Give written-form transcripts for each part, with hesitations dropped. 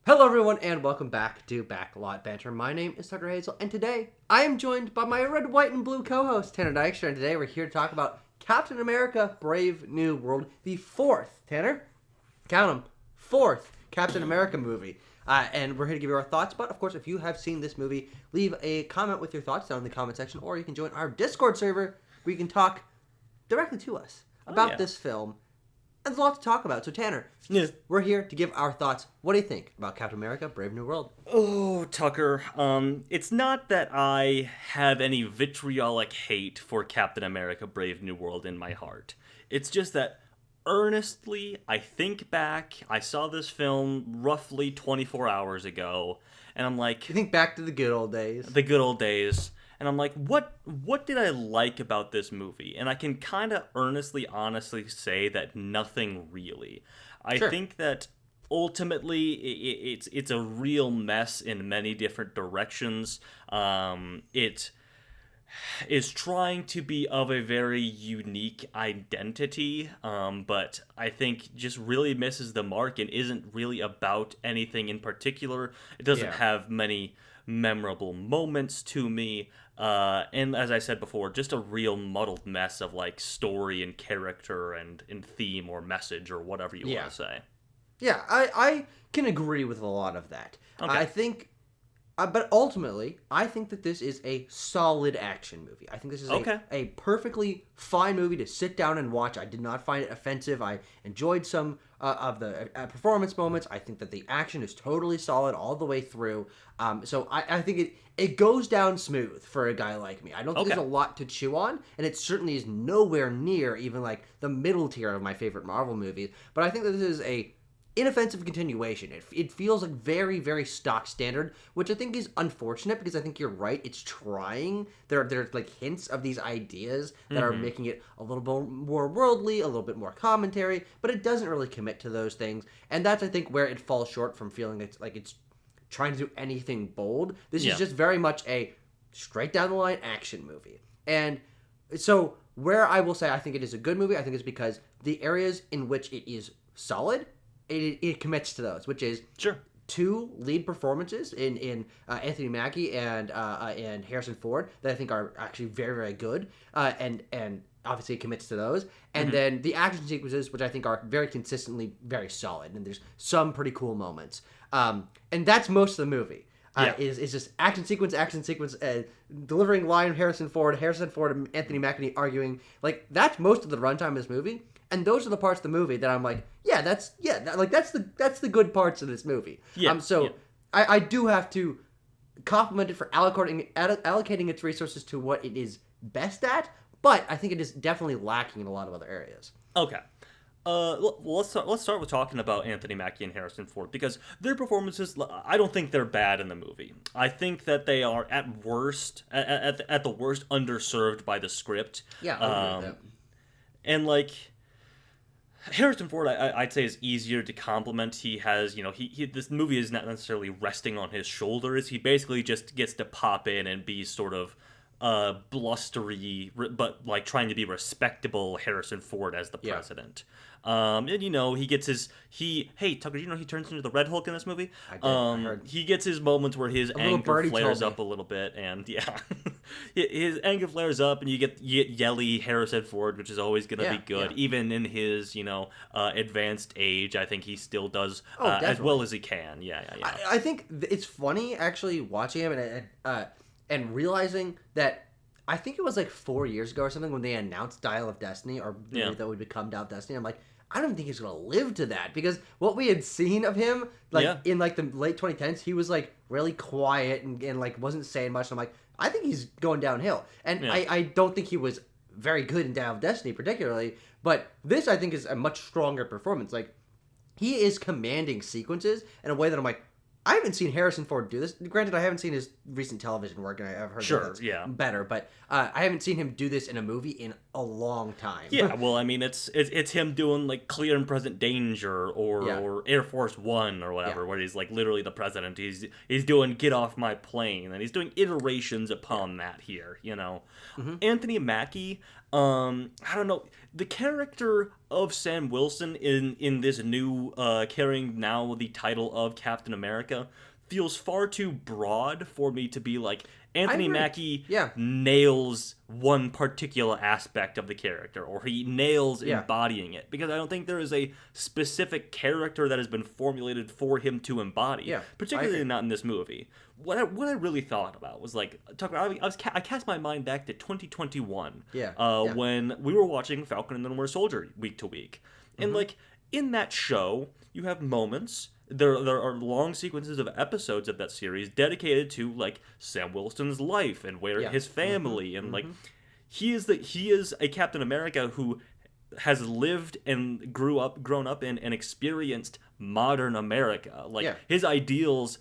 Hello everyone and welcome back to Backlot Banter. My name is Tucker Hazel and today I am joined by my red, white, and blue co-host Tanner Dykstra, and today we're here to talk about Captain America Brave New World, the fourth, Tanner, count them, fourth Captain America movie. And we're here to give you our thoughts, but of course if you have seen this movie, leave a comment with your thoughts down in the comment section, or you can join our Discord server where you can talk directly to us about this film. And there's a lot to talk about. So, Tanner, we're here to give our thoughts. What do you think about Captain America, Brave New World? Oh, Tucker, it's not that I have any vitriolic hate for Captain America, Brave New World in my heart. It's just that, earnestly, I think back, I saw this film roughly 24 hours ago, and I'm like... You think back to the good old days. The good old days. And I'm like, what did I like about this movie? And I can kind of honestly say that nothing really. I think that ultimately it's a real mess in many different directions. It is trying to be of a very unique identity, but I think just really misses the mark and isn't really about anything in particular. It doesn't have many memorable moments to me, and as I said before, just a real muddled mess of like story and character and theme or message or whatever you want to say. Yeah, I can agree with a lot of that. Okay. I think, but ultimately, I think that this is a solid action movie. I think this is a perfectly fine movie to sit down and watch. I did not find it offensive. I enjoyed some of the performance moments. I think that the action is totally solid all the way through. So I think it goes down smooth for a guy like me. I don't think there's a lot to chew on, and it certainly is nowhere near even like the middle tier of my favorite Marvel movies. But I think that this is a inoffensive continuation. It feels like very, very stock standard, which I think is unfortunate because I think you're right. It's trying. There's like hints of these ideas that are making it a little bit more worldly, a little bit more commentary, but it doesn't really commit to those things. And that's, I think, where it falls short from feeling it's trying to do anything bold. This is just very much a straight down the line action movie. And so where I will say I think it is a good movie, I think is because the areas in which it is solid, it commits to those, which is two lead performances in Anthony Mackie and Harrison Ford that I think are actually very, very good, and obviously it commits to those, and then the action sequences, which I think are very consistently very solid, and there's some pretty cool moments, and that's most of the movie. Is just action sequence, delivering line Harrison Ford and Anthony Mackie arguing. Like, that's most of the runtime of this movie. And those are the parts of the movie that I'm like, that's the good parts of this movie. I do have to compliment it for allocating its resources to what it is best at, but I think it is definitely lacking in a lot of other areas. Okay. Let's start with talking about Anthony Mackie and Harrison Ford, because their performances, I don't think they're bad in the movie. I think that they are at the worst underserved by the script. Yeah, I agree with that. And like, Harrison Ford, I'd say, is easier to compliment. He has, this movie is not necessarily resting on his shoulders. He basically just gets to pop in and be sort of blustery, but like trying to be respectable Harrison Ford as the president. And he gets hey Tucker, he turns into the Red Hulk in this movie. I did. I heard. He gets his moments where his anger flares up a little bit, and his anger flares up, and you get yelly Harrison Ford, which is always gonna be good, even in his advanced age. I think he still does as well as he can. I think it's funny actually watching him and realizing that I think it was like 4 years ago or something when they announced Dial of Destiny, or that would become Dial of Destiny. I'm like, I don't think he's going to live to that, because what we had seen of him in like the late 2010s, he was like really quiet and like wasn't saying much. And I'm like, I think he's going downhill. And I don't think he was very good in Dial of Destiny particularly, but this I think is a much stronger performance. Like, he is commanding sequences in a way that I'm like, I haven't seen Harrison Ford do this. Granted, I haven't seen his recent television work, and I've heard that it's better, but I haven't seen him do this in a movie in a long time. Yeah, well, I mean, it's him doing like Clear and Present Danger or Air Force One or whatever, where he's like literally the president. He's doing Get Off My Plane, and he's doing iterations upon that here. Anthony Mackie, I don't know, the character of Sam Wilson in this new carrying now the title of Captain America feels far too broad for me to be like Anthony Mackie nails one particular aspect of the character, or he nails embodying it, because I don't think there is a specific character that has been formulated for him to embody, particularly not in this movie. What I really thought about was like, I cast my mind back to 2021, when we were watching Falcon and the Winter Soldier week to week, and like in that show you have moments. There are long sequences of episodes of that series dedicated to like Sam Wilson's life and where his family and like he is a Captain America who has lived and grown up in and experienced modern America. Like his ideals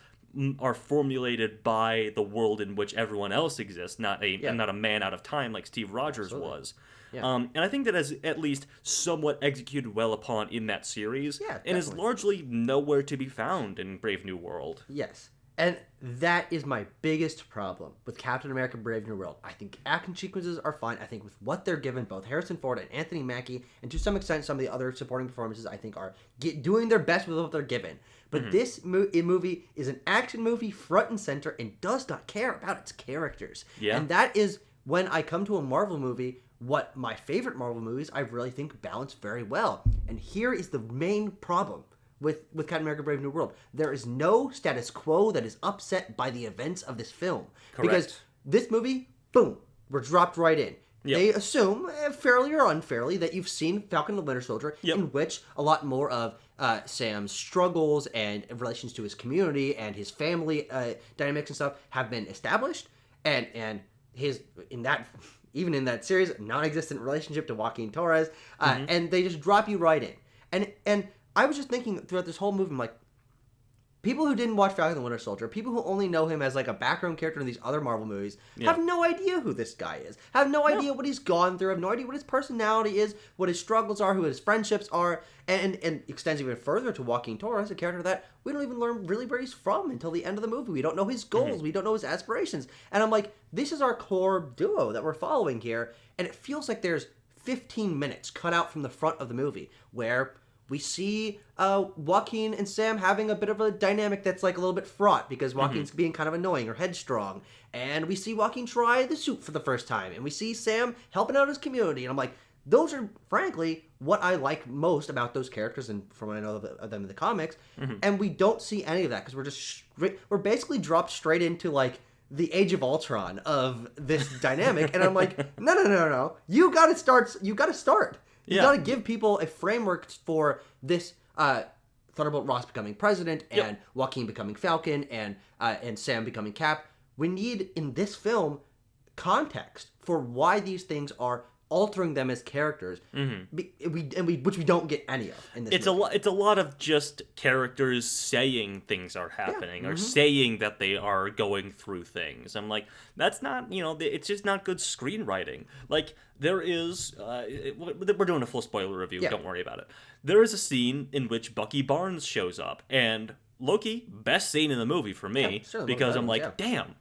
are formulated by the world in which everyone else exists, not a man out of time like Steve Rogers was. And I think that is at least somewhat executed well upon in that series, and is largely nowhere to be found in Brave New World. Yes, and that is my biggest problem with Captain America Brave New World. I think action sequences are fine. I think with what they're given, both Harrison Ford and Anthony Mackie, and to some extent some of the other supporting performances, I think are doing their best with what they're given. But this movie is an action movie front and center and does not care about its characters. And that is when I come to a Marvel movie, what my favorite Marvel movies I really think balance very well. And here is the main problem with Captain America Brave New World. There is no status quo that is upset by the events of this film. Correct. Because this movie, boom, we're dropped right in. They assume, fairly or unfairly, that you've seen Falcon and the Winter Soldier, in which a lot more of Sam's struggles and relations to his community and his family dynamics and stuff have been established. And his, even in that series, non-existent relationship to Joaquin Torres, and they just drop you right in. And I was just thinking throughout this whole movie, I'm like, people who didn't watch Falcon and the Winter Soldier, people who only know him as like a background character in these other Marvel movies, have no idea who this guy is, have no idea what he's gone through, have no idea what his personality is, what his struggles are, who his friendships are, and extends even further to Joaquin Torres, a character that we don't even learn really where he's from until the end of the movie. We don't know his goals, we don't know his aspirations, and I'm like, this is our core duo that we're following here, and it feels like there's 15 minutes cut out from the front of the movie where we see Joaquin and Sam having a bit of a dynamic that's like a little bit fraught because Joaquin's being kind of annoying or headstrong. And we see Joaquin try the suit for the first time. And we see Sam helping out his community. And I'm like, those are, frankly, what I like most about those characters and from what I know of them in the comics. And we don't see any of that because we're basically dropped straight into like the Age of Ultron of this dynamic. And I'm like, no. You gotta start. You gotta give people a framework for this Thunderbolt Ross becoming president and Joaquin becoming Falcon and Sam becoming Cap. We need, in this film, context for why these things are altering them as characters, which we don't get any of in this movie. It's a lot of just characters saying things are happening or saying that they are going through things. I'm like, that's not, it's just not good screenwriting. Like, there is, we're doing a full spoiler review, don't worry about it. There is a scene in which Bucky Barnes shows up, and Loki, best scene in the movie for me, because I'm like, damn,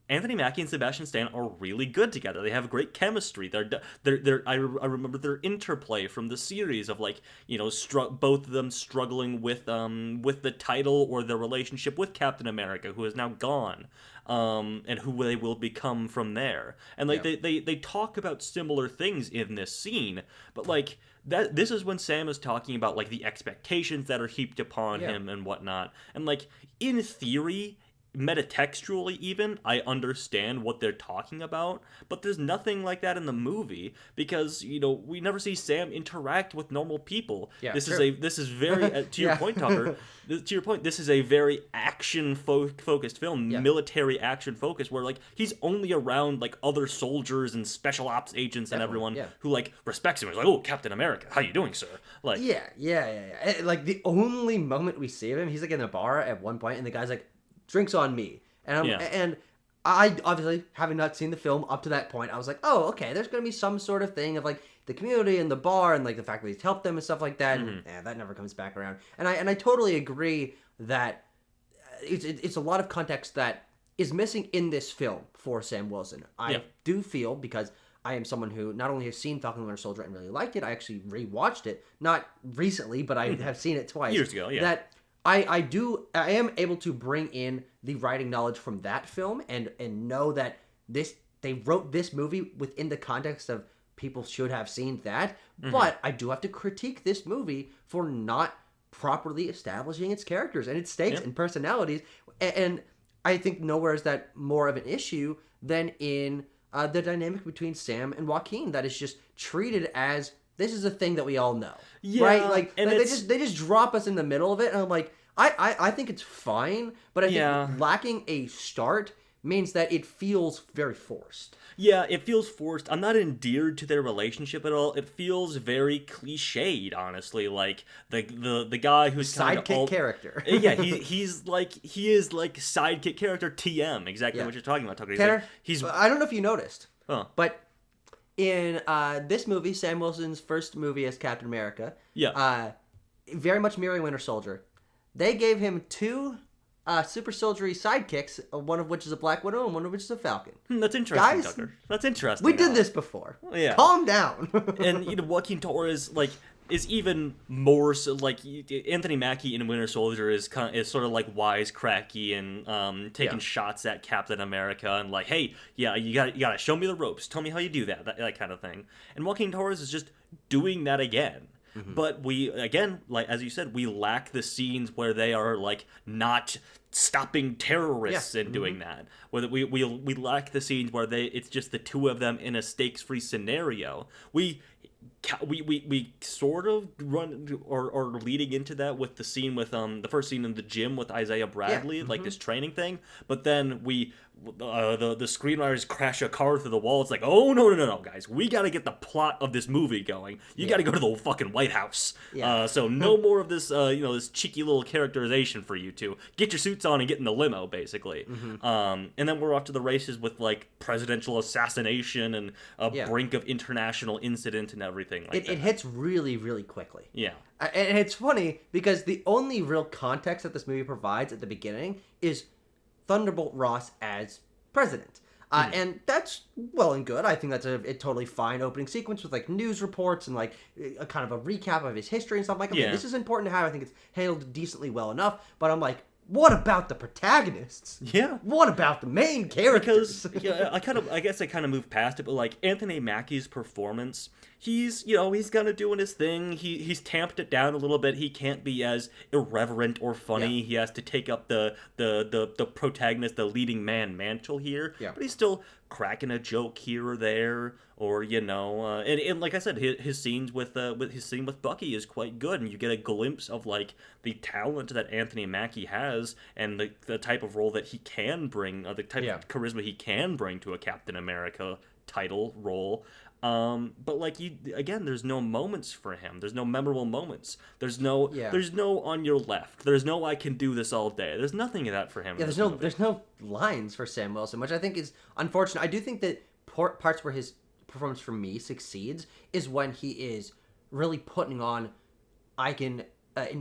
Anthony Mackie and Sebastian Stan are really good together. They have great chemistry. I remember their interplay from the series of like, both of them struggling with the title or their relationship with Captain America, who is now gone, and who they will become from there. And like they talk about similar things in this scene, but like this is when Sam is talking about like the expectations that are heaped upon him and whatnot. And like in theory, metatextually even, I understand what they're talking about, but there's nothing like that in the movie because we never see Sam interact with normal people. This is very to your point, Tucker. To your point, this is a very action focused film, military action focused, where like he's only around like other soldiers and special ops agents and everyone who like respects him. He's like, "Oh, Captain America, how you doing, sir?" Like, like the only moment we see of him, he's like in a bar at one point, and the guy's like, "Drinks on me." And I obviously, having not seen the film up to that point, I was like, oh, okay, there's going to be some sort of thing of like the community and the bar and like the fact that he's helped them and stuff like that. And that never comes back around. And I totally agree that it's a lot of context that is missing in this film for Sam Wilson. I do feel, because I am someone who not only has seen Falcon and Winter Soldier and really liked it, I actually rewatched it, not recently, but I have seen it twice. Years ago, yeah. That I am able to bring in the writing knowledge from that film and know that they wrote this movie within the context of people should have seen that, but I do have to critique this movie for not properly establishing its characters and its stakes and personalities, and I think nowhere is that more of an issue than in the dynamic between Sam and Joaquin, that is just treated as this is a thing that we all know, right? Like, and they just drop us in the middle of it, and I'm like, I think it's fine, but I think lacking a start means that it feels very forced. Yeah, it feels forced. I'm not endeared to their relationship at all. It feels very cliched, honestly. Like the guy who's kind of sidekick character. Yeah, he is like sidekick character TM. Exactly what you're talking about, Tucker. Tanner, I don't know if you noticed, but in this movie, Sam Wilson's first movie as Captain America, very much mirroring Winter Soldier, they gave him two super soldiery sidekicks, one of which is a Black Widow and one of which is a Falcon. That's interesting, Tucker. That's interesting. We did this before. Yeah. Calm down. And Joaquin Torres is even more so, like, Anthony Mackie in Winter Soldier is sort of like wisecracky and taking shots at Captain America and like, hey, you gotta show me the ropes, tell me how you do that kind of thing. And Joaquin Torres is just doing that again. But we, again, like as you said, we lack the scenes where they are like not stopping terrorists and doing that. Where we lack the scenes where it's just the two of them in a stakes-free scenario. We sort of run or leading into that with the scene with the first scene in the gym with Isaiah Bradley, like this training thing. But then the screenwriters crash a car through the wall. It's like, oh no, guys, we got to get the plot of this movie going. You got to go to the fucking White House. So no more of this this cheeky little characterization for you two. Get your suits on and get in the limo, basically. And then we're off to the races with like presidential assassination and a brink of international incident and everything like that. It hits really, really quickly. Yeah. And it's funny because the only real context that this movie provides at the beginning is Thunderbolt Ross as president. And that's well and good. I think that's a totally fine opening sequence with like news reports and like a kind of a recap of his history and stuff. Like, okay, this is important to have. I think it's handled decently well enough. But I'm like, what about the protagonists? Yeah. What about the main characters? Because I guess I kind of moved past it, but like Anthony Mackie's performance, he's gonna doing his thing. He's tamped it down a little bit. He can't be as irreverent or funny. He has to take up the protagonist, the leading man mantle here. Yeah. But he's still cracking a joke here or there, or and like I said, his scenes with his scene with Bucky is quite good, and you get a glimpse of like the talent that Anthony Mackie has and the type of role that he can bring, the type of charisma he can bring to a Captain America title role. But like there's no moments for him. There's no memorable moments. There's no on your left. There's no I can do this all day. There's nothing of that for him. Yeah, there's no lines for Sam Wilson, which I think is unfortunate. I do think that parts where his performance for me succeeds is when he is really putting on I can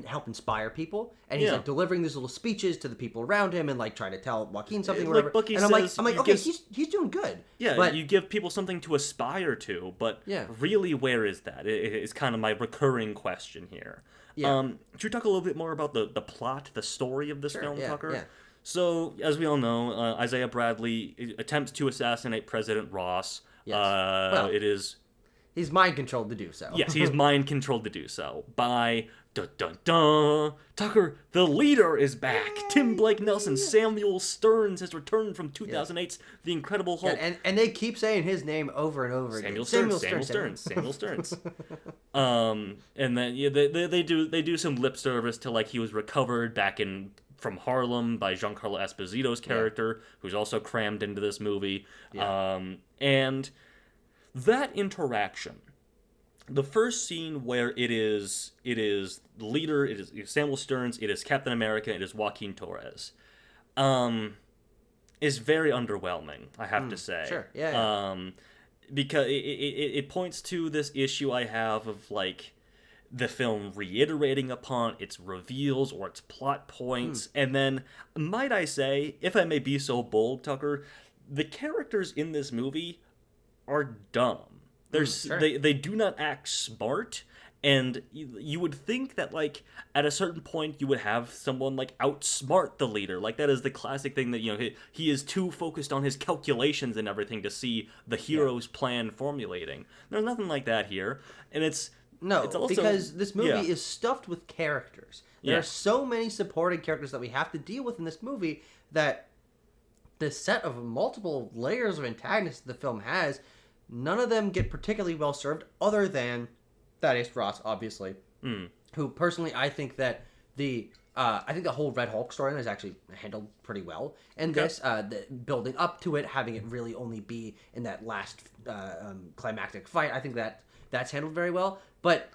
help inspire people, and he's like delivering these little speeches to the people around him and like trying to tell Joaquin something or whatever. Bucky and I'm like, okay, he's doing good. Yeah, but you give people something to aspire to, but really, where is that? It's kind of my recurring question here. Yeah. Should we talk a little bit more about the plot, the story of this film, Tucker? Yeah. So, as we all know, Isaiah Bradley attempts to assassinate President Ross. Yes. He's mind controlled to do so. Yes, he's mind controlled to do so by Tucker. The leader is back. Tim Blake Nelson, Samuel Stearns has returned from 2008's The Incredible Hulk. Yeah, and they keep saying his name over and over again. Samuel Stearns. And then they do some lip service to like he was recovered back from Harlem by Giancarlo Esposito's character, who's also crammed into this movie. Yeah. And that interaction, the first scene where it is the leader, it is Samuel Stearns, it is Captain America, it is Joaquin Torres, is very underwhelming, I have to say. Sure, yeah. Because it points to this issue I have of like the film reiterating upon its reveals or its plot points, and then, might I say, if I may be so bold, Tucker, the characters in this movie are dumb. They do not act smart, and you would think that, like, at a certain point you would have someone, like, outsmart the leader. Like, that is the classic thing that, you know, he is too focused on his calculations and everything to see the hero's plan formulating. There's nothing like that here, and it's also, because this movie is stuffed with characters. There are so many supporting characters that we have to deal with in this movie that the set of multiple layers of antagonists the film has, none of them get particularly well served, other than Thaddeus Ross, obviously, who personally I think that the whole Red Hulk storyline is actually handled pretty well, and the building up to it, having it really only be in that last climactic fight, I think that's handled very well. But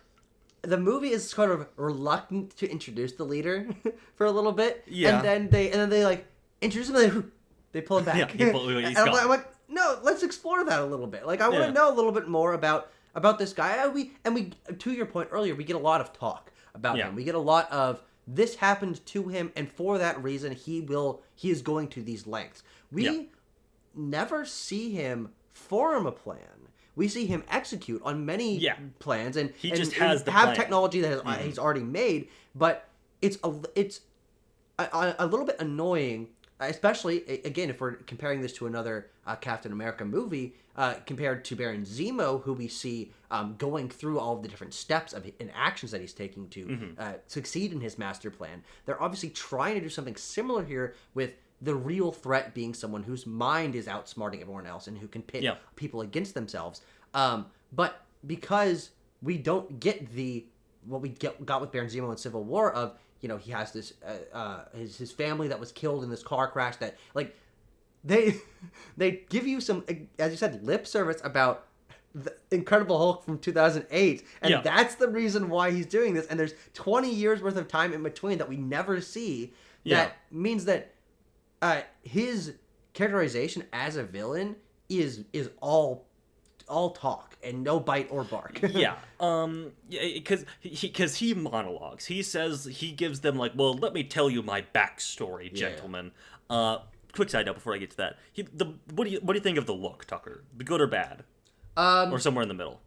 the movie is sort of reluctant to introduce the leader for a little bit, and then they like introduce him, and they pull him back. He's and I'm like, no, let's explore that a little bit. Like, I want to know a little bit more about this guy. We to your point earlier, we get a lot of talk about him. We get a lot of this happened to him, and for that reason, he is going to these lengths. We never see him form a plan. We see him execute on many plans, and he just has the plan. Technology that he's already made. But it's a little bit annoying, especially again if we're comparing this to another Captain America movie, compared to Baron Zemo, who we see going through all of the different steps and actions that he's taking to succeed in his master plan. They're obviously trying to do something similar here, with the real threat being someone whose mind is outsmarting everyone else and who can pit people against themselves. But because we don't get what we got with Baron Zemo in Civil War of, you know, he has this his family that was killed in this car crash, that, like, they give you some, as you said, lip service about the Incredible Hulk from 2008, and that's the reason why he's doing this. And there's 20 years worth of time in between that we never see. That means that his characterization as a villain is all talk and no bite or bark. Because he monologues. He says, he gives them, like, well, let me tell you my backstory, gentlemen. Quick side note before I get to that. What do you think of the look, Tucker? The good or bad? Or somewhere in the middle?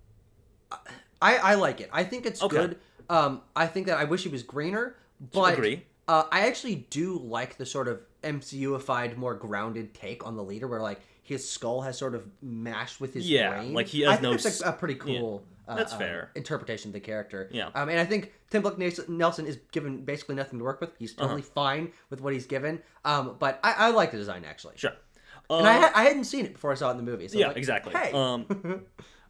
I like it. I think it's good. I think that I wish he was greener, but agree. I actually do like the sort of MCU-ified, more grounded take on the leader, where, like, his skull has sort of mashed with his brain. Like, he has that's a pretty cool that's fair interpretation of the character. And I think Tim Blake Nelson is given basically nothing to work with. He's totally fine with what he's given. But I like the design, actually. Sure. And I hadn't seen it before I saw it in the movie. So exactly. Hey.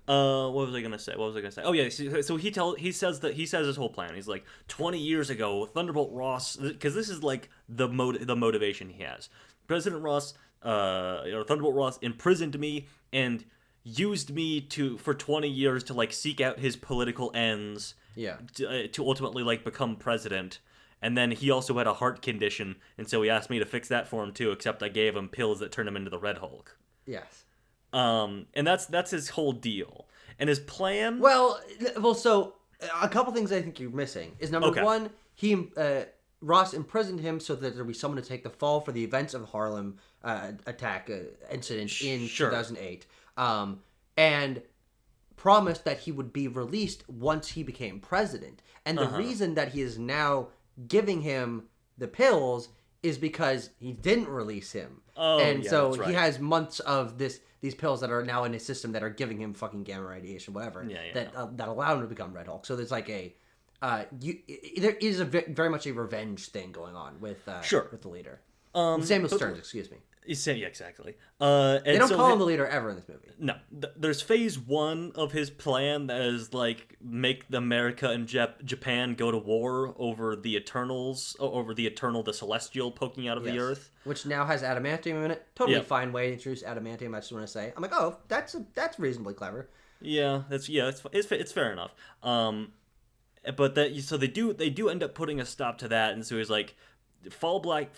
What was I gonna say? Oh yeah, so he says his whole plan. He's like, 20 years ago, Thunderbolt Ross, because this is like the motivation he has. President Ross, Thunderbolt Ross imprisoned me and used me for 20 years to, like, seek out his political ends. To ultimately, like, become president. And then he also had a heart condition, and so he asked me to fix that for him too, except I gave him pills that turned him into the Red Hulk. Yes. And that's his whole deal. And his plan... Well, so a couple things I think you're missing is, number one, Ross imprisoned him so that there would be someone to take the fall for the events of the Harlem attack incident in 2008. And promised that he would be released once he became president. And the reason that he is now giving him the pills is because he didn't release him. So he has months of these pills that are now in his system that are giving him fucking gamma radiation, whatever, that allow him to become Red Hulk. So there's like there is very much a revenge thing going on with the leader. Samuel Stearns, excuse me. Yeah, exactly. They don't call him the leader ever in this movie. No. There's phase 1 of his plan that is, like, make America and Japan go to war over the Eternals, the Celestial poking out of the Earth. Which now has adamantium in it. Totally fine way to introduce adamantium, I just want to say. I'm like, oh, that's reasonably clever. Yeah, it's fair enough. But they do end up putting a stop to that, and so he's like, fallback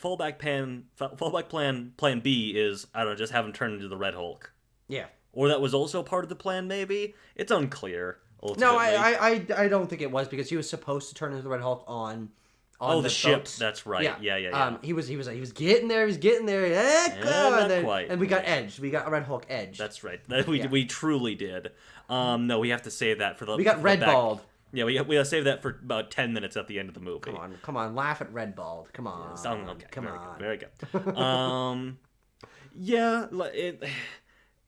plan B is, I don't know, just have him turn into the Red Hulk. Yeah. Or that was also part of the plan, maybe? It's unclear, ultimately. No, I don't think it was, because he was supposed to turn into the Red Hulk on on the ship. boats. That's right. Yeah. He was getting there. Quite. And we got Edge. We got Red Hulk Edge. That's right. We truly did. No, we have to save that for the. We got Red Bald. Yeah, we gotta save that for about 10 minutes at the end of the movie. Come on, laugh at Red Bald. Come on. Okay, come on. Very good. Yeah,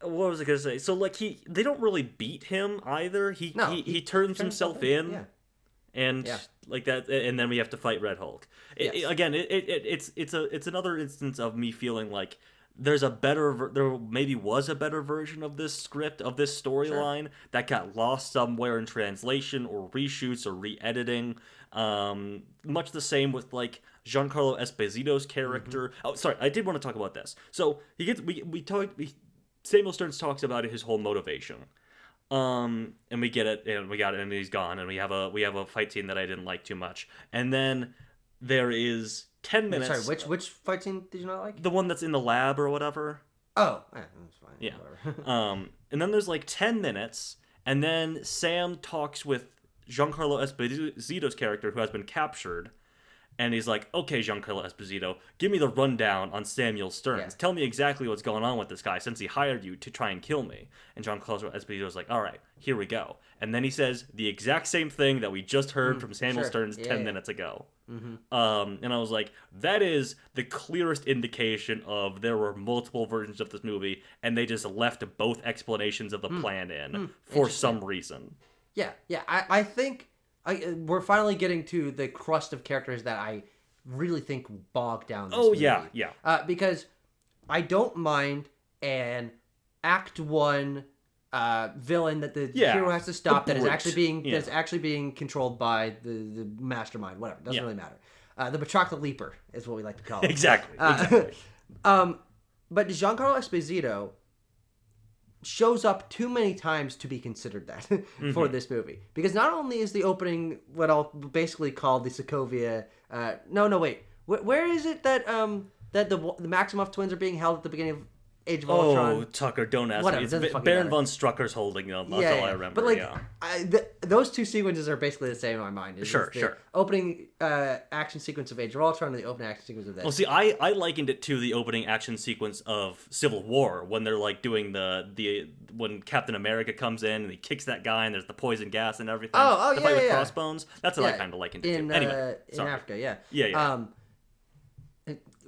what was I gonna say? So like they don't really beat him either. He turns himself in, and like that, and then we have to fight Red Hulk. It's another instance of me feeling like there maybe was a better version of this script, of this storyline that got lost somewhere in translation or reshoots or re-editing. Much the same with like Giancarlo Esposito's character. Mm-hmm. Oh, sorry, I did want to talk about this. So Samuel Stearns talks about his whole motivation. And we get it, and we got it, and he's gone, and we have a fight scene that I didn't like too much. And then there is 10 minutes. Sorry, which fight scene did you not like? The one that's in the lab or whatever. Oh, that's fine. Yeah. And then there's like 10 minutes, and then Sam talks with Giancarlo Esposito's character, who has been captured, and he's like, "Okay, Giancarlo Esposito, give me the rundown on Samuel Stearns. Yeah. Tell me exactly what's going on with this guy since he hired you to try and kill me." And Giancarlo Esposito's like, "All right, here we go." And then he says the exact same thing that we just heard from Samuel Stearns 10 minutes ago. Mm-hmm. And I was like, that is the clearest indication of there were multiple versions of this movie, and they just left both explanations of the plan in for some reason. Yeah. I think we're finally getting to the crust of characters that I really think bog down this movie. Yeah. Because I don't mind an Act 1 villain that the hero has to stop that is actually being controlled by the mastermind. Whatever, doesn't really matter. The Batroc Leaper is what we like to call him. Exactly. But Giancarlo Esposito shows up too many times to be considered that for this movie, because not only is the opening what I'll basically call the Sokovia. Wait. Where is it that that the Maximoff twins are being held at the beginning of Age of Ultron? Oh, Tucker, don't ask me. It's Baron von Strucker's holding them. That's all I remember. But those two sequences are basically the same in my mind. Sure. Opening action sequence of Age of Ultron and the opening action sequence of this. Well, see, I likened it to the opening action sequence of Civil War when they're like doing when Captain America comes in and he kicks that guy and there's the poison gas and everything. The fight with crossbones. That's what I kind of likened it to. Anyway, in Africa, Yeah.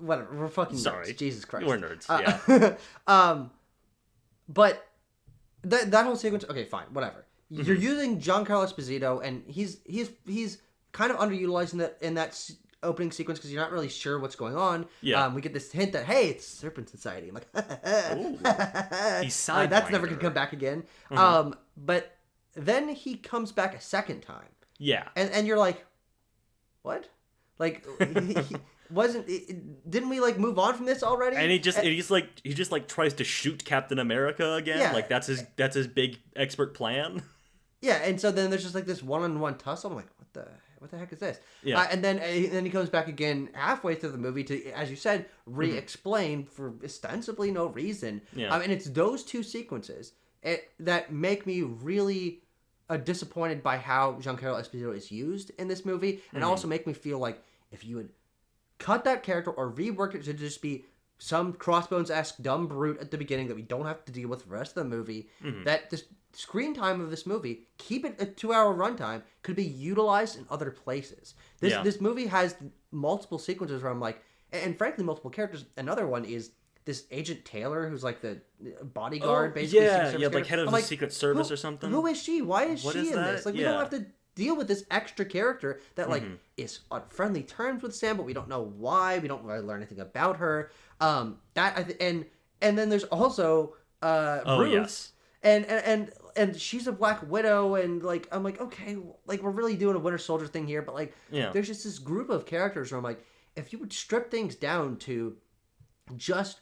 Whatever, we're fucking sorry. Nerds. Jesus Christ. We're nerds, yeah. But that whole sequence, okay, fine, whatever. You're using Giancarlo Esposito, and he's kind of underutilized in that opening sequence because you're not really sure what's going on. Yeah. We get this hint that, hey, it's Serpent Society. I'm like, he's that's never going to come back again. But then he comes back a second time. Yeah. And you're like, what? Like, didn't we like move on from this already? And he just tries to shoot Captain America again. Yeah. Like that's his big expert plan. Yeah, and so then there's just like this one-on-one tussle. I'm like, what the heck is this? Yeah. And then he comes back again halfway through the movie to, as you said, re-explain for ostensibly no reason. Yeah. And it's those two sequences that make me really disappointed by how Giancarlo Esposito is used in this movie, and also make me feel like if you would cut that character or rework it to just be some Crossbones-esque dumb brute at the beginning that we don't have to deal with the rest of the movie, that this screen time of this movie, keep it a 2-hour runtime, could be utilized in other places. This movie has multiple sequences where I'm like, and frankly multiple characters. Another one is this Agent Taylor, who's like the bodyguard, basically. Like head of the Secret Service or something. Who is she? Why is she in this? Like, we don't have to deal with this extra character that like is on friendly terms with Sam, but we don't know why. We don't really learn anything about her. And then there's also Bruce, and she's a Black Widow, and like I'm like, okay, like we're really doing a Winter Soldier thing here, but like there's just this group of characters where I'm like, if you would strip things down to just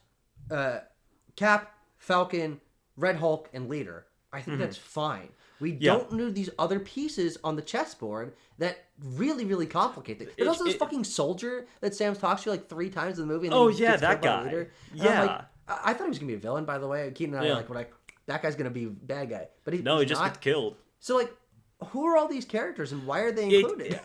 Cap, Falcon, Red Hulk, and Leader, I think that's fine. We don't need these other pieces on the chessboard that really, really complicate things. There's also this fucking soldier that Sam talks to like 3 times in the movie. And that guy. Like, I thought he was gonna be a villain, by the that guy's gonna be a bad guy, but he just gets killed. So like, who are all these characters and why are they included?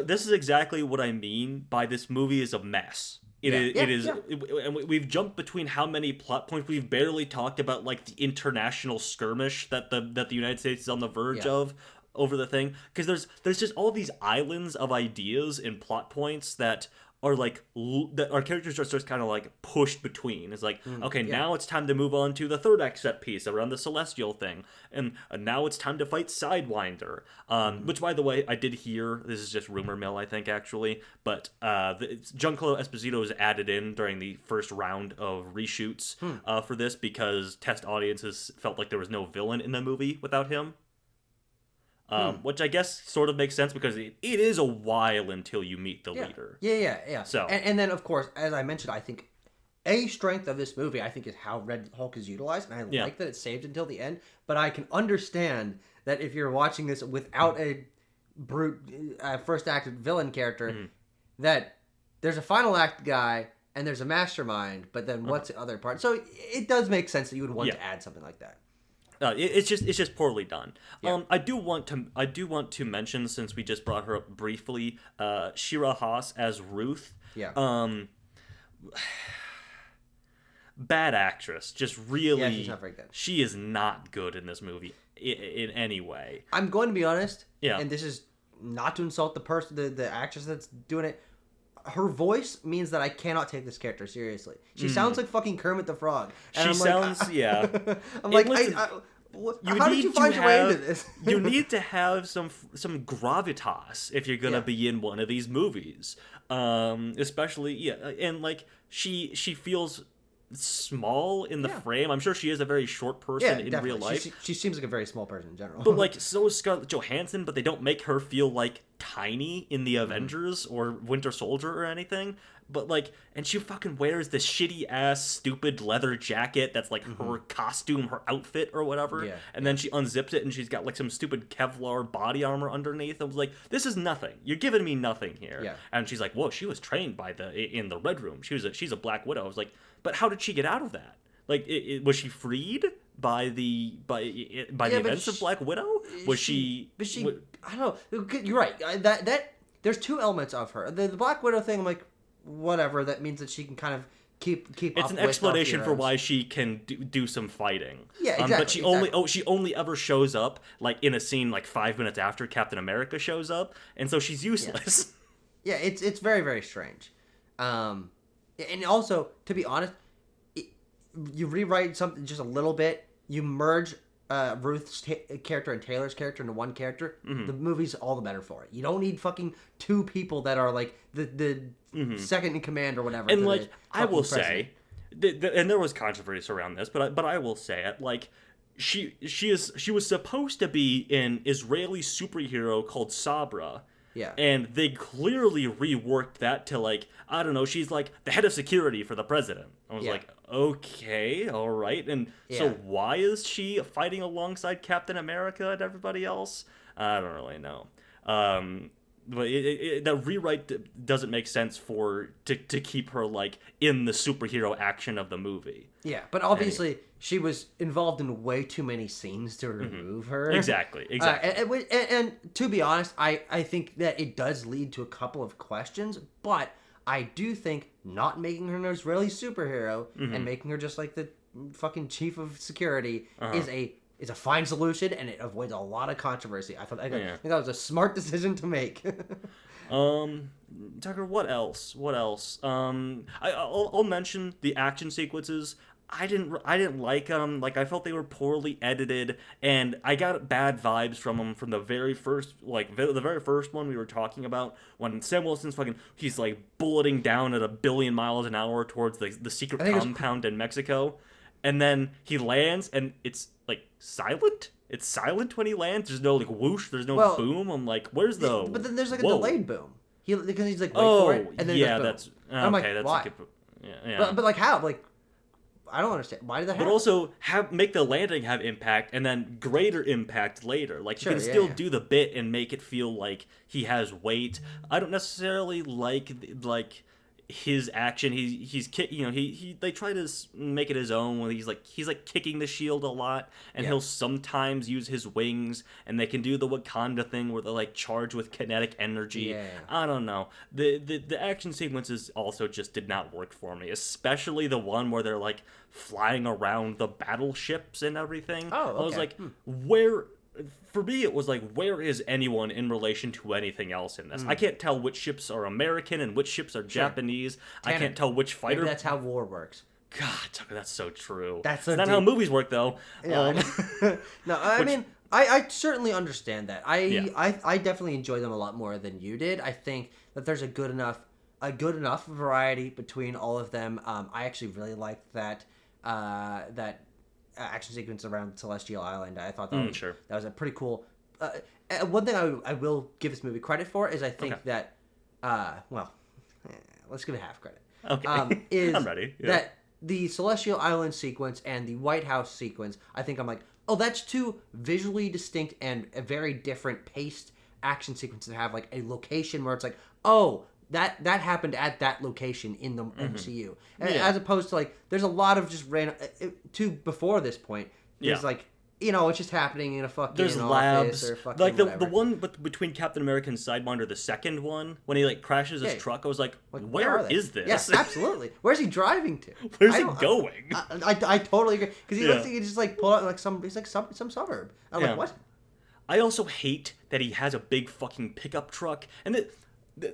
This is exactly what I mean by this movie is a mess. And we've jumped between how many plot points. We've barely talked about like the international skirmish that the United States is on the verge of over the thing, because there's just all these islands of ideas and plot points that are like that our characters are just kind of like pushed between. It's like, now it's time to move on to the third act set piece around the celestial thing, and now it's time to fight Sidewinder, which, by the way, I did hear, this is just rumor mill, I think, actually, but Giancarlo Esposito was added in during the first round of reshoots for this because test audiences felt like there was no villain in the movie without him. Which I guess sort of makes sense because it is a while until you meet the leader. Yeah. So and then, of course, as I mentioned, I think a strength of this movie, I think, is how Red Hulk is utilized, and I like that it's saved until the end. But I can understand that if you're watching this without a brute first act villain character, that there's a final act guy and there's a mastermind, but then what's the other part? So it does make sense that you would want to add something like that. It's just poorly done. Yeah. I do want to mention, since we just brought her up briefly, Shira Haas as Ruth. Yeah. Bad actress. Just really. Yeah, she's not very good. She is not good in this movie in any way. I'm going to be honest. Yeah. And this is not to insult the actress that's doing it. Her voice means that I cannot take this character seriously. She sounds like fucking Kermit the Frog. And I'm like, how did you find your way into this? You need to have some gravitas if you're gonna be in one of these movies. Especially, and like she feels small in the frame. I'm sure she is a very short person in real life. She seems like a very small person in general. But like, so is Scarlett Johansson, but they don't make her feel like tiny in the Avengers or Winter Soldier or anything. But like, and she fucking wears this shitty ass stupid leather jacket that's like her costume, her outfit or whatever. Yeah. And then she unzips it and she's got like some stupid Kevlar body armor underneath. I was like, this is nothing. You're giving me nothing here. Yeah. And she's like, whoa, she was trained in the Red Room. She's a Black Widow. I was like, but how did she get out of that? Like, was she freed by the events of Black Widow? I don't know. You're right. That there's two elements of her. The Black Widow thing, I'm like, whatever. That means that she can kind of keep. It's an explanation for why she can do some fighting. Yeah, exactly. But she only ever shows up like in a scene like 5 minutes after Captain America shows up, and so she's useless. Yeah, it's very, very strange. And also, to be honest, you rewrite something just a little bit, you merge Ruth's character and Taylor's character into one character, the movie's all the better for it. You don't need fucking two people that are like the second in command or whatever. And like, I will say, and there was controversy around this, but I will say it, like, she was supposed to be an Israeli superhero called Sabra. Yeah. And they clearly reworked that to, like, I don't know, she's like the head of security for the president. I was like, okay, all right. And so why is she fighting alongside Captain America and everybody else? I don't really know. But the rewrite doesn't make sense to keep her, like, in the superhero action of the movie. Yeah, but obviously she was involved in way too many scenes to remove her. Exactly. And to be honest, I think that it does lead to a couple of questions, but I do think not making her an Israeli superhero and making her just like the fucking chief of security is a fine solution, and it avoids a lot of controversy. I think that was a smart decision to make. Tucker, what else? I'll mention the action sequences. I didn't like them. Like, I felt they were poorly edited, and I got bad vibes from them from the very first, like, the very first one we were talking about, when Sam Wilson's he's like bulleting down at 1 billion miles an hour towards the secret compound in Mexico, and then he lands, and it's like silent. It's silent when he lands. There's no like whoosh. There's no boom. I'm like, where's the? But then there's like a delayed boom. Because he's like, wait for it, and then that's okay. I'm like, that's why? But like how? Like, I don't understand. Why did that happen? But also make the landing have impact, and then greater impact later. Like, you can still do the bit and make it feel like he has weight. I don't necessarily like his action. They try to make it his own when he's like kicking the shield a lot, and he'll sometimes use his wings, and they can do the Wakanda thing where they're like charged with kinetic energy. I don't know. The action sequences also just did not work for me, especially the one where they're like flying around the battleships and everything. Oh, okay. I was like, where? For me, it was like, where is anyone in relation to anything else in this? I can't tell which ships are American and which ships are Japanese. I can't tell which fighter. Maybe that's how war works. God, that's so true. That's so not how movies work, though. Yeah. No, I mean, I certainly understand that. I definitely enjoy them a lot more than you did. I think that there's a good enough variety between all of them. I actually really liked that action sequence around Celestial Island. I thought that was a pretty cool. One thing I will give this movie credit for is I think that, let's give it half credit. Okay, I'm ready. Yeah. That the Celestial Island sequence and the White House sequence, I think I'm like, oh, that's two visually distinct and very different paced action sequences that have like a location where it's like, oh, that happened at that location in the MCU. As opposed to like, there's a lot of just random, before this point, there's like, it's just happening in a fucking there's office labs. or fucking like whatever. the one between Captain America and Sidewinder, the second one, when he like crashes his truck, I was like where is this? Yes, absolutely. Where's he driving to? Where's he going? I totally agree. Because he looks like he just like pulled out like some suburb. I'm like, what? I also hate that he has a big fucking pickup truck, and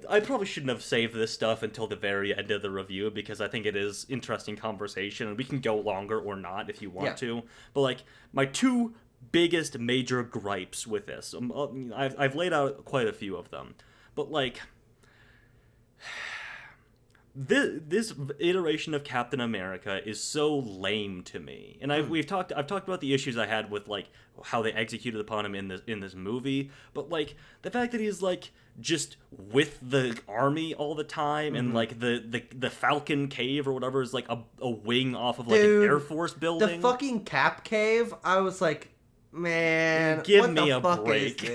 I probably shouldn't have saved this stuff until the very end of the review, because I think it is interesting conversation, and we can go longer or not if you want to. But like, my two biggest major gripes with this, I've laid out quite a few of them, but like, this iteration of Captain America is so lame to me, and I've talked about the issues I had with like how they executed upon him in this movie, but like the fact that he's like just with the army all the time, and like the Falcon Cave or whatever is like a wing off of like an Air Force building. The fucking Cap Cave, I was like, man, give me a break.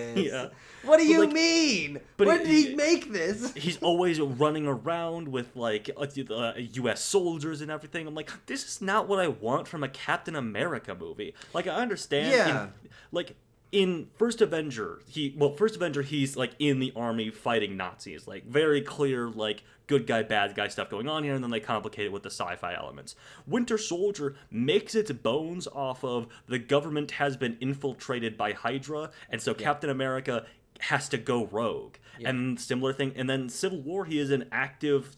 What do you mean? When did he make this? He's always running around with like U.S. soldiers and everything. I'm like, this is not what I want from a Captain America movie. Like, I understand. In First Avenger, he's like in the army fighting Nazis. Like, very clear, like, good guy, bad guy stuff going on here, and then they complicate it with the sci-fi elements. Winter Soldier makes its bones off of the government has been infiltrated by Hydra, and so Captain America has to go rogue. And similar thing. And then Civil War, he is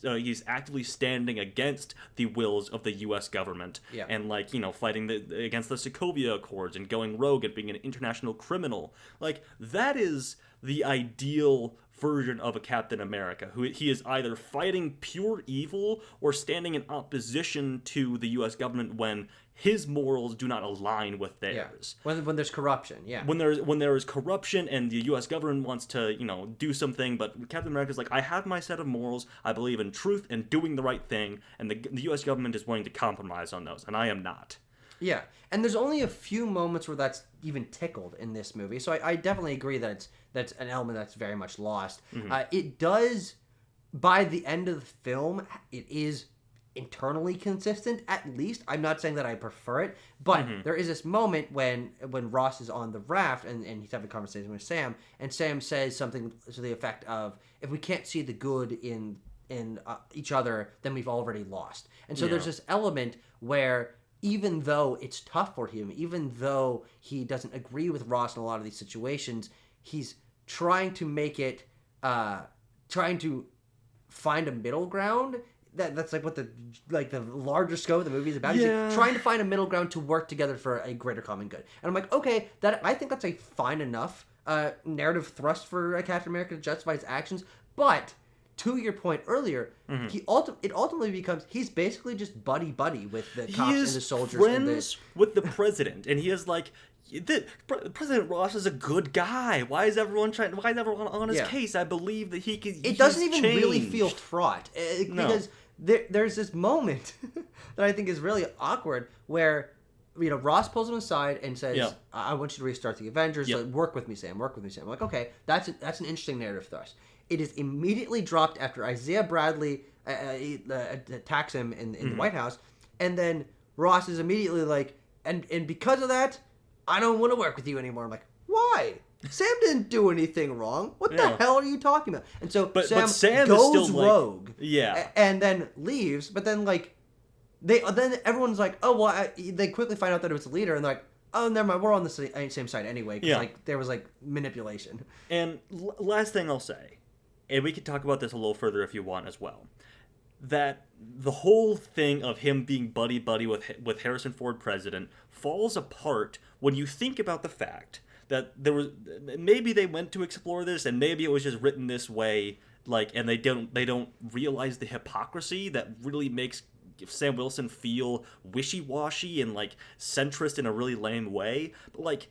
he's actively standing against the wills of the U.S. government, and like, fighting against the Sokovia Accords and going rogue and being an international criminal. Like, that is the ideal version of a Captain America, who he is either fighting pure evil or standing in opposition to the U.S. government when his morals do not align with theirs. When there's corruption, When there is corruption and the U.S. government wants to, do something, but Captain America's like, I have my set of morals, I believe in truth and doing the right thing, and the U.S. government is willing to compromise on those, and I am not. Yeah, and there's only a few moments where that's even tickled in this movie, so I definitely agree that that's an element that's very much lost. It does, by the end of the film, it is internally consistent, at least. I'm not saying that I prefer it, but there is this moment when Ross is on the raft and he's having a conversation with Sam, and Sam says something to the effect of, if we can't see the good in each other, then we've already lost. And so there's this element where, even though it's tough for him, even though he doesn't agree with Ross in a lot of these situations, he's trying to make it, trying to find a middle ground. That's like what the larger scope of the movie is about. He's like trying to find a middle ground to work together for a greater common good. And I'm like, okay, I think that's a fine enough narrative thrust for Captain America to justify his actions. But to your point earlier, it ultimately becomes, he's basically just buddy with the cops and the soldiers. He is friends with the president, and he is like, President Ross is a good guy. Why is everyone on his case? I believe that he can. It doesn't even really feel fraught, because there's this moment that I think is really awkward where Ross pulls him aside and says, I want you to restart the Avengers. Like, work with me, Sam. I'm like, okay, that's an interesting narrative thrust. It is immediately dropped after Isaiah Bradley attacks him in the White House, and then Ross is immediately like, and because of that, I don't want to work with you anymore. I'm like, why? Sam didn't do anything wrong. What the hell are you talking about? And so Sam goes is still rogue, and then leaves. But then then everyone's like, oh well, they quickly find out that it was the leader, and they're like, oh, never mind, we're on the same side anyway. Because there was manipulation. And last thing I'll say, and we can talk about this a little further if you want as well, that the whole thing of him being buddy-buddy with Harrison Ford president falls apart when you think about the fact that maybe they went to explore this, and maybe it was just written this way, and they don't realize the hypocrisy that really makes Sam Wilson feel wishy-washy and centrist in a really lame way. But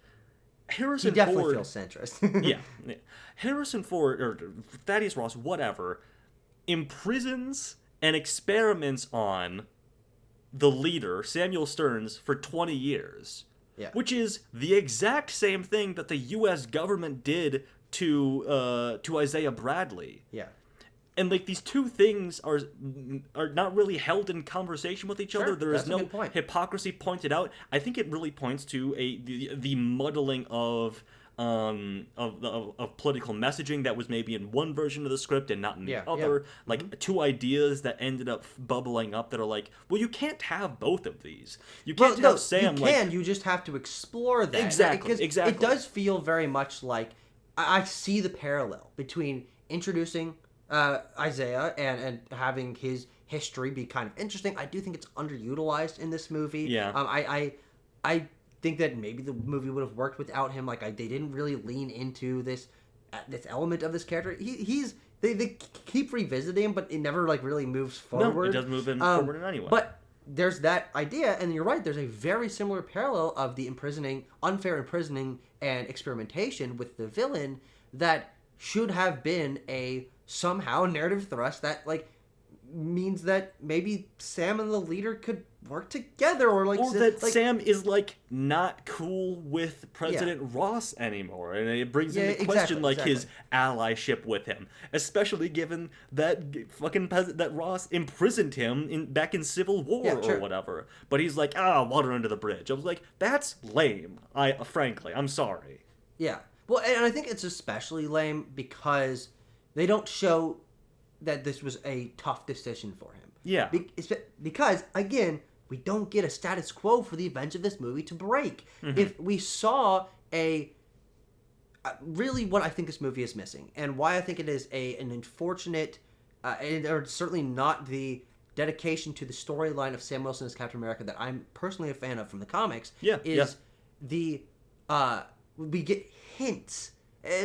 Harrison Ford, he definitely feels centrist. yeah, Harrison Ford or Thaddeus Ross, whatever, imprisons and experiments on the leader, Samuel Stearns, for 20 years. Yeah. Which is the exact same thing that the U.S. government did to Isaiah Bradley. Yeah. And these two things are not really held in conversation with each other. There is no hypocrisy pointed out. I think it really points to the muddling of political messaging that was maybe in one version of the script and not in the other. Two ideas that ended up bubbling up that are well, you can't have both of these. You can't have Sam. You can. You just have to explore that. Exactly. It does feel very much like I see the parallel between introducing Isaiah and having his history be kind of interesting. I do think it's underutilized in this movie. Yeah. I think that maybe the movie would have worked without him. They didn't really lean into this element of this character. They keep revisiting him, but it never really moves forward. No, it doesn't move forward in any way. But there's that idea, and you're right. There's a very similar parallel of the unfair imprisoning and experimentation with the villain that should have been a somehow narrative thrust that means that maybe Sam and the leader could work together, or Sam is not cool with President Ross anymore, and it brings into question his allyship with him, especially given that that Ross imprisoned him back in Civil War or whatever. But he's water under the bridge. I was that's lame. Frankly, I'm sorry. Yeah. Well, and I think it's especially lame because they don't show that this was a tough decision for him. Yeah. Because, again, we don't get a status quo for the events of this movie to break. Mm-hmm. If we saw really what I think this movie is missing, and why I think it is an unfortunate, or certainly not the dedication to the storyline of Sam Wilson as Captain America that I'm personally a fan of from the comics, is we get hints.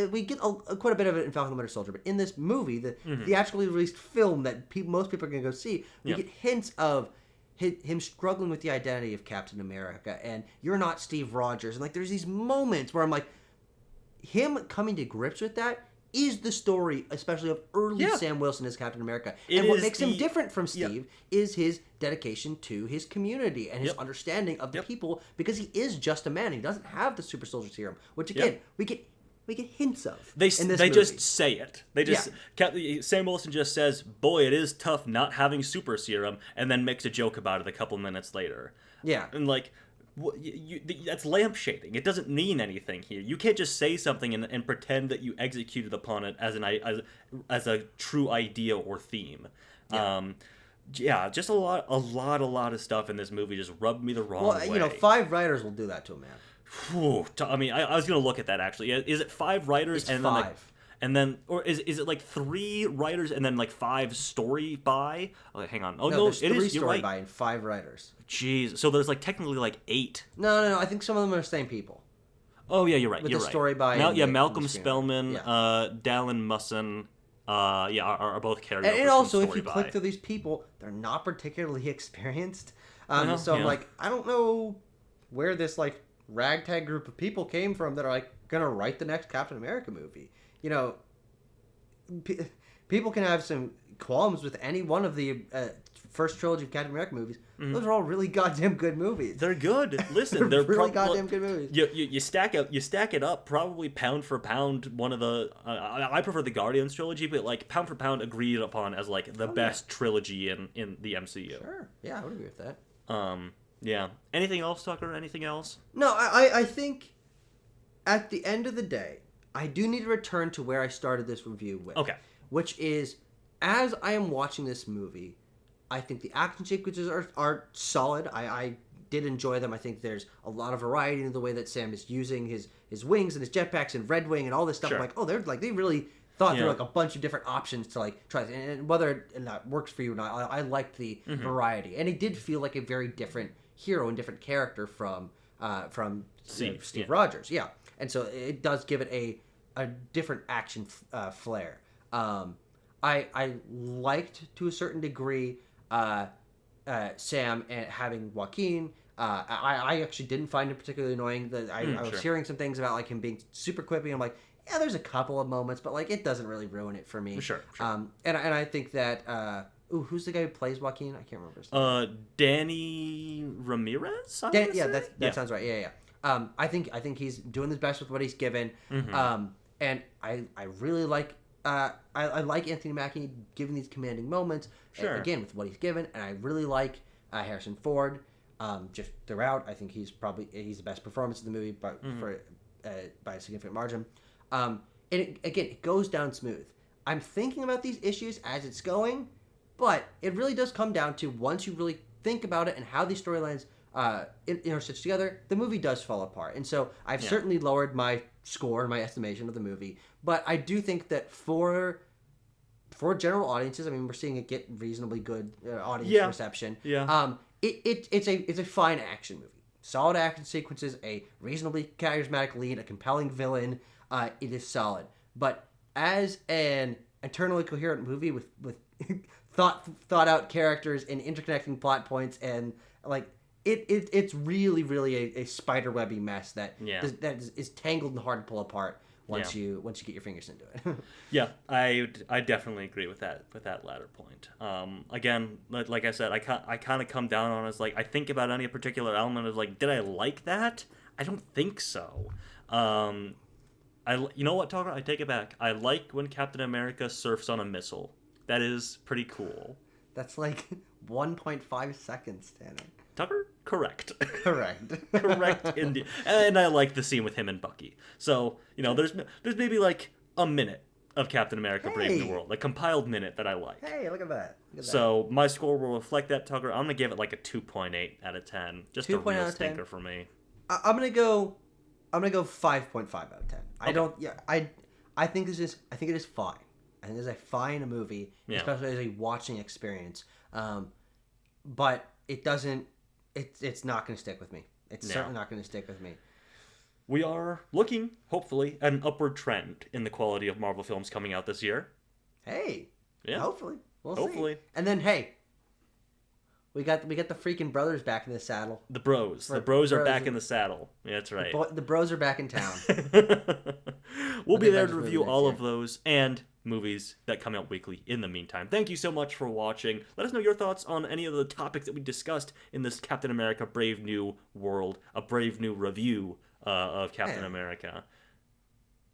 We get quite a bit of it in Falcon and the Winter Soldier, but in this movie, the theatrically released film that most people are going to go see, we get hints of him struggling with the identity of Captain America, and you're not Steve Rogers, and there's these moments where I'm him coming to grips with that is the story, especially of early Sam Wilson as Captain America. And what makes him different from Steve is his dedication to his community and his understanding of the people, because he is just a man. He doesn't have the super soldier serum, which again we get hints of. They just say it. Sam Wilson just says, "Boy, it is tough not having super serum," and then makes a joke about it a couple minutes later. Yeah, and that's lampshading. It doesn't mean anything here. You can't just say something and pretend that you executed upon it as a true idea or theme. Just a lot of stuff in this movie just rubbed me the wrong way. Well, 5 writers will do that to a man. I mean, I was going to look at that, actually. Is it 5 writers? It's 5. Or is it 3 writers and then 5 story by? Oh, hang on. Oh, no, there's 3 story by and 5 writers. Jeez. So there's technically 8. No. I think some of them are the same people. Oh, yeah, you're right. With you're the right. story by Malcolm Spellman, Dallin Musson, are both carried over. And also, if you click through these people, they're not particularly experienced. So I'm I don't know where this ragtag group of people came from that are gonna write the next Captain America movie. People can have some qualms with any one of the first trilogy of Captain America movies, those are all really goddamn good movies. They're good. Listen, they're really goddamn good movies. You stack it up, probably pound for pound. One of the I prefer the Guardians trilogy, but like pound for pound agreed upon as like the best trilogy in the MCU. Sure, yeah, I would agree with that. Yeah. Anything else, Tucker? Anything else? No, I think at the end of the day, I do need to return to where I started this review with. Okay. Which is, as I am watching this movie, I think the action sequences are solid. I did enjoy them. I think there's a lot of variety in the way that Sam is using his wings and his jetpacks and Red Wing and all this stuff. Sure. I'm like, oh, they really thought through like a bunch of different options to like try, and whether that works for you or not, I liked the variety, and it did feel like a very different hero and different character from Steve Rogers. Yeah, and so it does give it a different action flair. I liked to a certain degree Sam and having Joaquin. I actually didn't find it particularly annoying. That I was hearing some things about like him being super quippy. I'm like, yeah, there's a couple of moments, but like it doesn't really ruin it for me. Sure. And I think that who's the guy who plays Joaquin? I can't remember his name. Danny Ramirez. That sounds right. Yeah. I think he's doing his best with what he's given. And I really like I like Anthony Mackie giving these commanding moments. Sure. Again with what he's given, and I really like Harrison Ford. Just throughout, I think he's the best performance in the movie, but by a significant margin. And it goes down smooth. I'm thinking about these issues as it's going, but it really does come down to once you really think about it and how these storylines stitched together, the movie does fall apart. And so I've certainly lowered my score, my estimation of the movie, but I do think that for general audiences, I mean, we're seeing it get reasonably good audience reception. Yeah. It's a fine action movie. Solid action sequences, a reasonably charismatic lead, a compelling villain. It is solid. But as an internally coherent movie with thought out characters and interconnecting plot points, and like it's really a spiderwebby mess that is tangled and hard to pull apart once you get your fingers into it. Yeah, I definitely agree with that latter point. Again, like I said, I kind of come down on it as like I think about any particular element of like, did I like that? I don't think so. You know what, Tucker? I take it back. I like when Captain America surfs on a missile. That is pretty cool. That's like 1.5 seconds, Tanner. Tucker? Correct. Correct, indeed. And I like the scene with him and Bucky. So, there's maybe like a minute of Captain America Brave New World, a compiled minute that I like. Hey, look at that. So my score will reflect that, Tucker. I'm going to give it like a 2.8 out of 10. Just a real stinker for me. I'm going to go 5.5 out of 10. Okay. I think it is fine. I think it's a fine movie, especially as a watching experience. But it doesn't. It's not going to stick with me. It's certainly not going to stick with me. We are looking, hopefully, at an upward trend in the quality of Marvel films coming out this year. Hey, yeah, hopefully, we'll see. And then, hey, we got the freaking brothers back in the saddle. The bros are back in the saddle. Yeah, that's right. The bros are back in town. We'll be there to review all of those and movies that come out weekly in the meantime. Thank you so much for watching. Let us know your thoughts on any of the topics that we discussed in this Captain America Brave New World, a Brave New review of Captain America.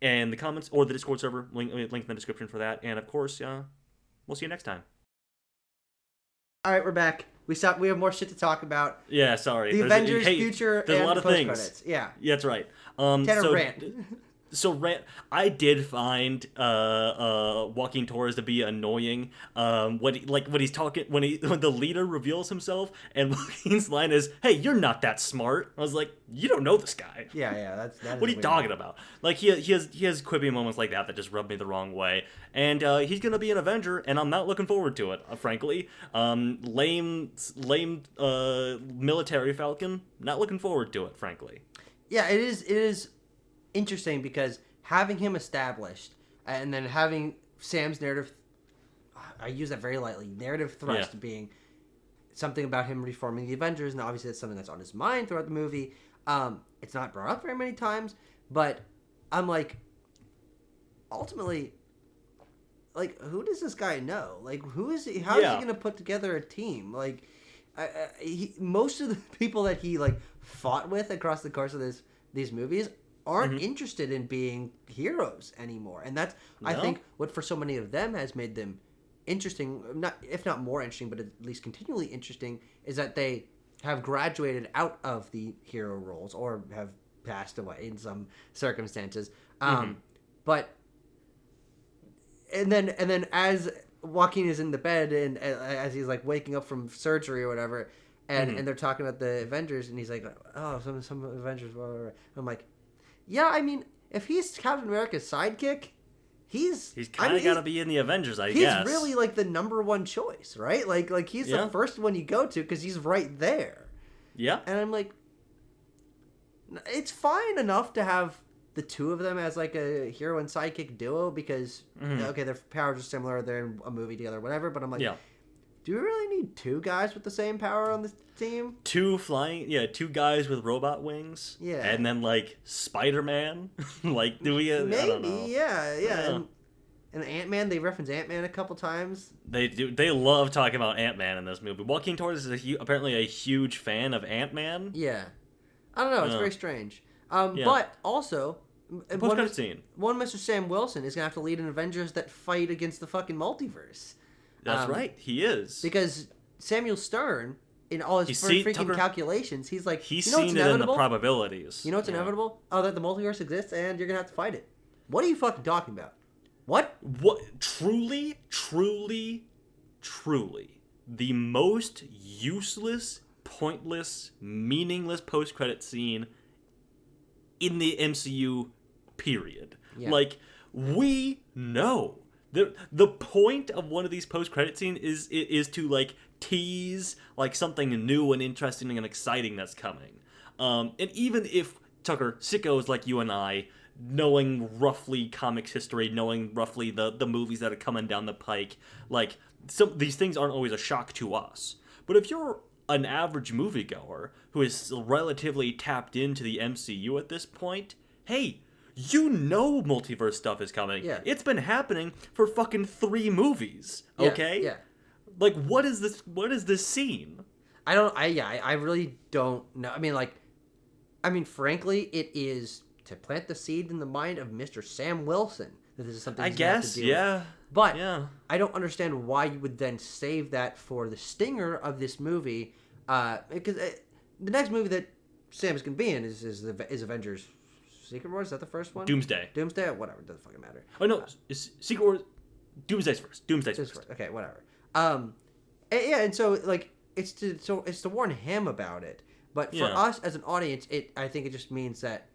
And the comments or the Discord server, link in the description for that. And of course, we'll see you next time. All right, we're back. We have more shit to talk about. Yeah, sorry. The Avengers future there's and a lot of post things. Credits. Yeah, that's right. Tanner, rant. I did find Joaquin Torres to be annoying. When he's talking, when the leader reveals himself, and Joaquin's line is, "Hey, you're not that smart." I was like, "You don't know this guy." Yeah, that what are you talking about? Like he has quippy moments like that just rub me the wrong way. And he's gonna be an Avenger, and I'm not looking forward to it. Frankly, lame military Falcon. Not looking forward to it. Frankly. Yeah, it is interesting because having him established and then having Sam's narrative, I use that very lightly, narrative thrust being something about him reforming the Avengers, and obviously that's something that's on his mind throughout the movie. It's not brought up very many times, but I'm like, ultimately, like, who does this guy know? Like, who is he? How is he going to put together a team? Like, most of the people that he like fought with across the course of these movies aren't interested in being heroes anymore, and that's I think what for so many of them has made them interesting, not if not more interesting, but at least continually interesting, is that they have graduated out of the hero roles or have passed away in some circumstances. But and then as Joaquin is in the bed and as he's like waking up from surgery or whatever, and they're talking about the Avengers, and he's like, oh, some Avengers, blah, blah, blah. I'm like, yeah, I mean, if he's Captain America's sidekick, he's kind of got to be in the Avengers, I guess. He's really like the number one choice, right? Like he's the first one you go to because he's right there. Yeah. And I'm like, it's fine enough to have the two of them as like a hero and sidekick duo because okay, their powers are similar, they're in a movie together, whatever. But I'm like, do we really need two guys with the same power on the team? Two guys with robot wings. Yeah. And then like Spider-Man. Like, do we? Maybe. I don't know. Yeah. And Ant-Man, they reference Ant-Man a couple times. They do. They love talking about Ant-Man in this movie. Joaquin Torres is apparently a huge fan of Ant-Man. Yeah. I don't know. It's very strange. But also, one Mr. Sam Wilson is going to have to lead an Avengers that fight against the fucking multiverse. That's right. He is. Because Samuel Stern, in all his freaking calculations, he's like, he's seen it in the probabilities. You know what's inevitable? Oh, that the multiverse exists and you're going to have to fight it. What are you fucking talking about? What? Truly, the most useless, pointless, meaningless post-credit scene in the MCU, period. Yeah. Like, we know. The point of one of these post-credit scenes is to, like, tease, like, something new and interesting and exciting that's coming. And even if, Tucker, sickos like you and I, knowing roughly comics history, knowing roughly the movies that are coming down the pike, like, these things aren't always a shock to us. But if you're an average moviegoer who is relatively tapped into the MCU at this point, hey, you know multiverse stuff is coming. Yeah. It's been happening for fucking 3 movies, okay? Yeah. Like, what is this scene? I really don't know. I mean, frankly, it is to plant the seed in the mind of Mr. Sam Wilson that this is something he's going to have to do with. But I don't understand why you would then save that for the stinger of this movie, because the next movie that Sam is going to be in is Avengers Secret Wars. Is that the first one? Doomsday, whatever. It doesn't fucking matter. Oh no, it's Secret Wars. Doomsday's first. Okay, whatever. And so like it's to warn him about it. But for us as an audience, I think it just means that.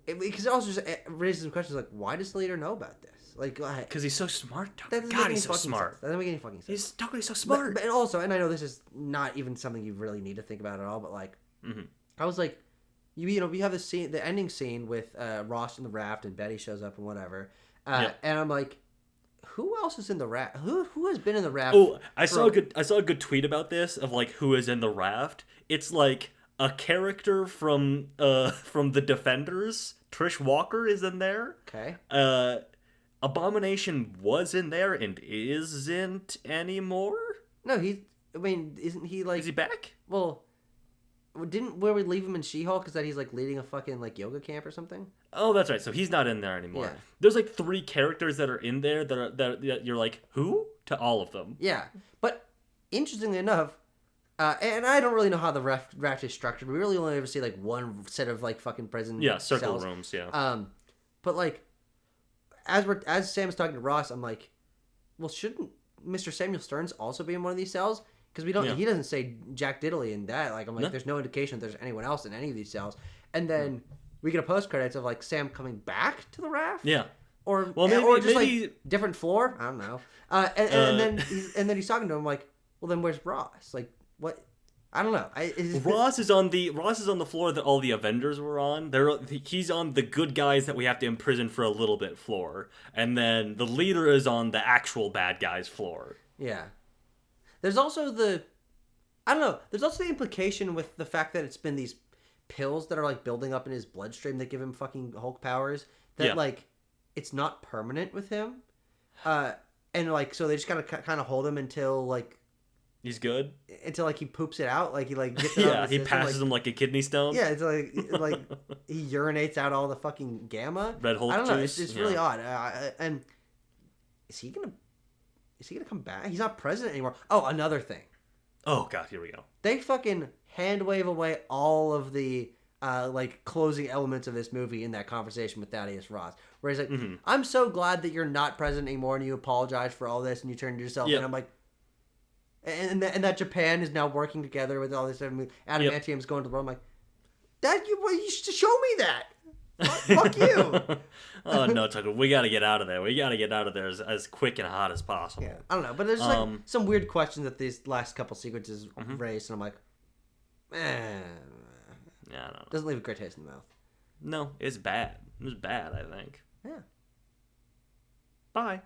Because it also just raises some questions like, why does the leader know about this? Like, because he's so smart. God, he's so smart. That doesn't make any fucking sense. He's so smart. But also, and I know this is not even something you really need to think about at all, but like, I was like, you know, we have this scene, the ending scene with Ross in the raft and Betty shows up and whatever, and I'm like, who else is in the raft? Who has been in the raft? Oh, I saw a good tweet about this of like who is in the raft. It's like a character from the Defenders. Trish Walker is in there. Okay. Abomination was in there and isn't anymore. No, isn't he like? Is he back? Well, where we leave him in She-Hulk is that he's like leading a fucking like yoga camp or something. Oh, that's right. So he's not in there anymore. Yeah. There's like 3 characters that are in there that you're like, who? To all of them. Yeah, but interestingly enough. And I don't really know how the raft is structured. We really only ever see like one set of like fucking prison circle cells. rooms. Yeah. But like, as Sam's talking to Ross, I'm like, well, shouldn't Mr. Samuel Stearns also be in one of these cells? Because we don't. Yeah. He doesn't say Jack Diddley in that. Like, I'm like, there's no indication that there's anyone else in any of these cells. And then we get a post credits of like Sam coming back to the raft. Yeah. Or like different floor. I don't know. And then he's talking to him like, well, then where's Ross? Like. What? I don't know. Ross is on the floor that all the Avengers were on. He's on the good guys that we have to imprison for a little bit floor, and then the leader is on the actual bad guys floor. Yeah. There's also There's also the implication with the fact that it's been these pills that are like building up in his bloodstream that give him fucking Hulk powers. That like it's not permanent with him. And like, so they just kind of hold him until like he's good, until like he poops it out, like he like gets it out he passes him like a kidney stone. Yeah, it's like he urinates out all the fucking gamma. Red Hulk I don't know. juice. It's really odd. And is he gonna come back? He's not president anymore. Oh, another thing. Oh god, here we go. They fucking hand wave away all of the like closing elements of this movie in that conversation with Thaddeus Ross, where he's like, "I'm so glad that you're not president anymore, and you apologize for all this, and you turned yourself." And I'm like, and that Japan is now working together with all this. Adamantium's going to the world. I'm like, Dad, you should show me that. Fuck you. Oh no, Tucker, we got to get out of there. We got to get out of there as quick and hot as possible. Yeah, I don't know, but there's like some weird questions that these last couple sequences raised, and I'm like, yeah, I don't know. Doesn't leave a great taste in the mouth. No, it's bad. It was bad, I think. Yeah. Bye.